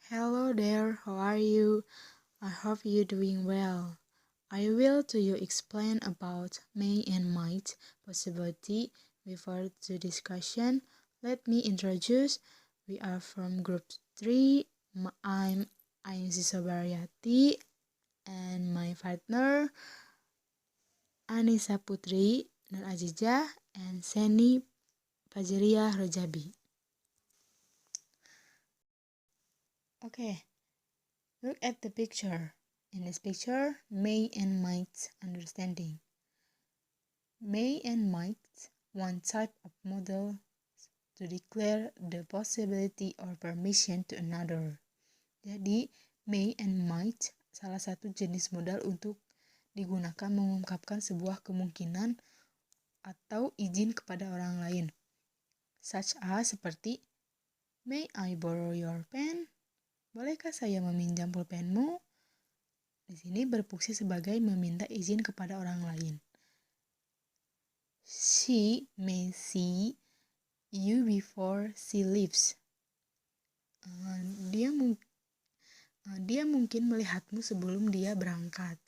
Hello there, how are you? I hope you're doing well. I will to you explain about may and might possibility. Before the discussion, let me introduce. We are from group 3. I'm Zisa Baryati and my partner Anissa Putri Nur Azizah and Seni Fajriah Rojabi. Okay, look at the picture. In this picture, may and might understanding. May and might, one type of model to declare the possibility or permission to another. Jadi, may and might salah satu jenis modal untuk digunakan mengungkapkan sebuah kemungkinan atau izin kepada orang lain. Such as seperti, may I borrow your pen? Bolehkah saya meminjam pulpenmu? Di sini berfungsi sebagai meminta izin kepada orang lain. She may see you before she leaves. Dia mungkin melihatmu sebelum dia berangkat.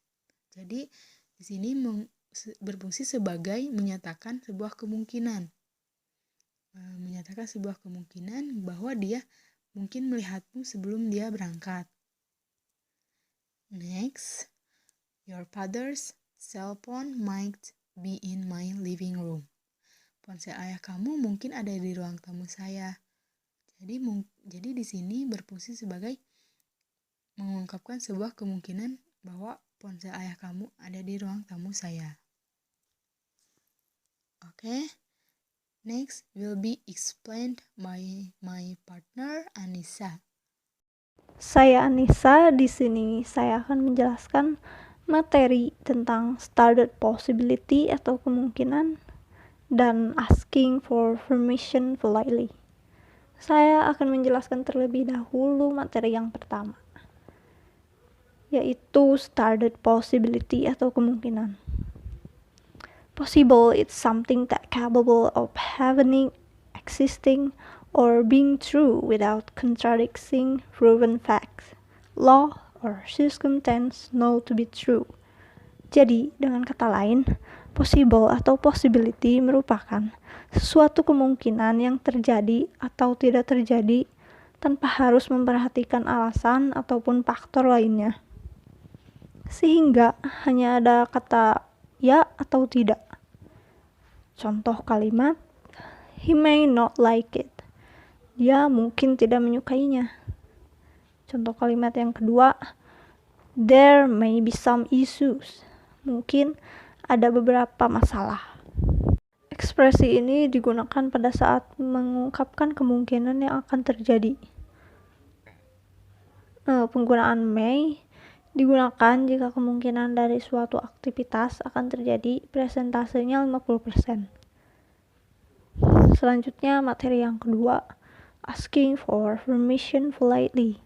Jadi di sini berfungsi sebagai menyatakan sebuah kemungkinan. Menyatakan sebuah kemungkinan bahwa dia mungkin melihatmu sebelum dia berangkat. Next, your father's cell phone might be in my living room. Ponsel ayah kamu mungkin ada di ruang tamu saya. Jadi di sini berfungsi sebagai mengungkapkan sebuah kemungkinan bahwa ponsel ayah kamu ada di ruang tamu saya. Okay. Next will be explained by my partner Anissa. Saya Anissa, di sini saya akan menjelaskan materi tentang started possibility atau kemungkinan dan asking for permission politely. Saya akan menjelaskan terlebih dahulu materi yang pertama, yaitu started possibility atau kemungkinan. Possible is something that capable of happening, existing, or being true without contradicting proven facts, law, or circumstance known to be true. Jadi, dengan kata lain, possible atau possibility merupakan sesuatu kemungkinan yang terjadi atau tidak terjadi tanpa harus memperhatikan alasan ataupun faktor lainnya. Sehingga hanya ada kata ya atau tidak. Contoh kalimat, he may not like it. Dia mungkin tidak menyukainya. Contoh kalimat yang kedua, there may be some issues. Mungkin ada beberapa masalah. Ekspresi ini digunakan pada saat mengungkapkan kemungkinan yang akan terjadi. Penggunaan may digunakan jika kemungkinan dari suatu aktivitas akan terjadi presentasenya 50%. Selanjutnya materi yang kedua, asking for permission politely.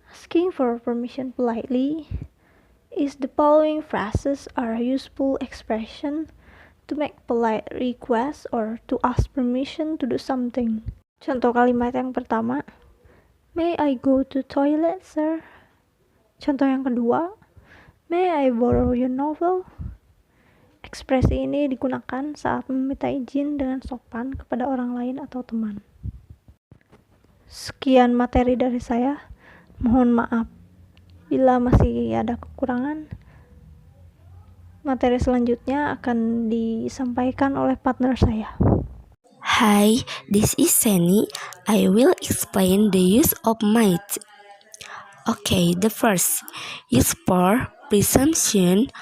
Asking for permission politely is the following phrases are useful expression to make polite request or to ask permission to do something. Contoh kalimat yang pertama, may I go to toilet, sir? Contoh yang kedua, may I borrow your novel? Ekspresi ini digunakan saat meminta izin dengan sopan kepada orang lain atau teman. Sekian materi dari saya. Mohon maaf bila masih ada kekurangan. Materi selanjutnya akan disampaikan oleh partner saya. Hi, this is Seni. I will explain the use of might. Okay, the first is for presumption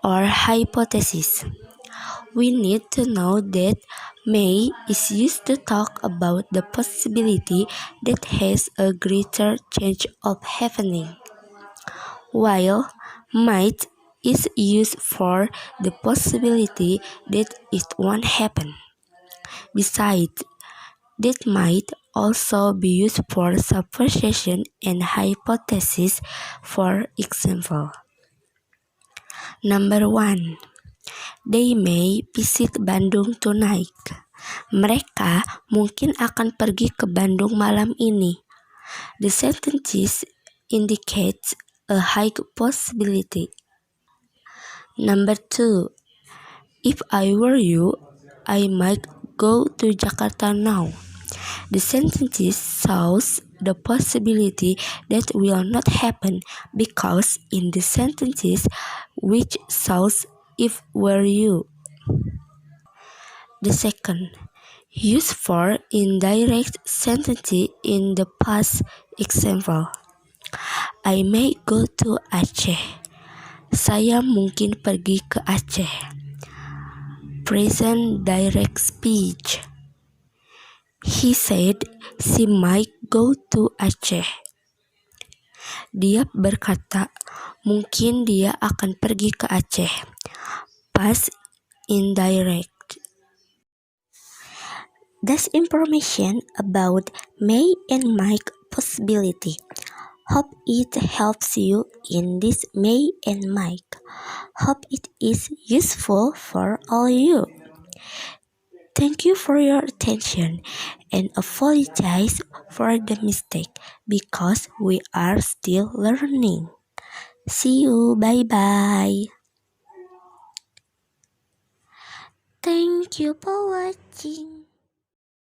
or hypothesis. We need to know that may is used to talk about the possibility that has a greater chance of happening, while might is used for the possibility that it won't happen. Besides, that might also be used for supposition and hypothesis. For example, number 1, they may visit Bandung tonight. Mereka mungkin akan pergi ke Bandung malam ini. The sentences indicate a high possibility. Number 2. If I were you, I might go to Jakarta now. The sentences shows the possibility that will not happen because in the sentences which shows if were you. The second, use for indirect sentence in the past. Example, I may go to Aceh. Saya mungkin pergi ke Aceh. Present direct speech. He said she might go to Aceh. Dia berkata, mungkin dia akan pergi ke Aceh. Past indirect. That's information about may and might possibility. Hope it helps you in this may and might. Hope it is useful for all you. Thank you for your attention and apologize for the mistake because we are still learning. See you, bye-bye. Thank you for watching.